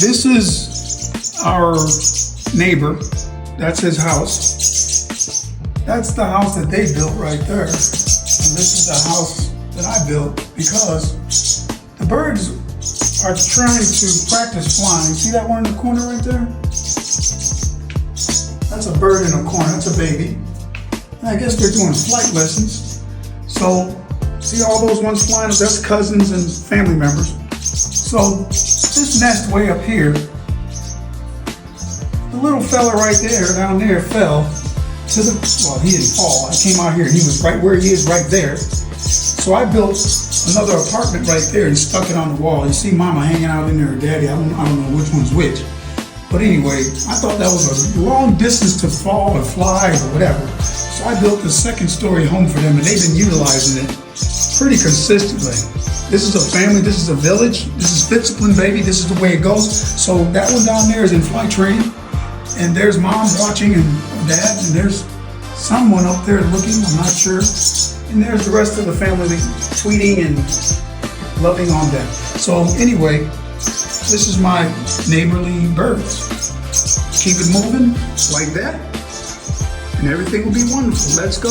This is our neighbor. That's his house. That's the house that they built right there. And this is the house that I built because the birds are trying to practice flying. See that one in the corner right there? That's a bird in the corner. That's a baby. And I guess they're doing flight lessons. So, see all those ones flying? That's cousins and family members. So, this nest way up here, the little fella right there, down there, fell to the, well, he didn't fall. I came out here and he was right where he is right there. So I built another apartment right there and stuck it on the wall. You see mama hanging out in there, or daddy, I don't know which one's which. But anyway, I thought that was a long distance to fall or fly or whatever. So I built a second story home for them and they've been utilizing it pretty consistently. This is a family, this is a village, this is Fitscipline, baby, this is the way it goes. So that one down there is in flight training. And there's mom watching and dad, and there's someone up there looking, I'm not sure. And there's the rest of the family tweeting and loving on them. So anyway, this is my neighborly birds. Keep it moving like that, and everything will be wonderful. Let's go.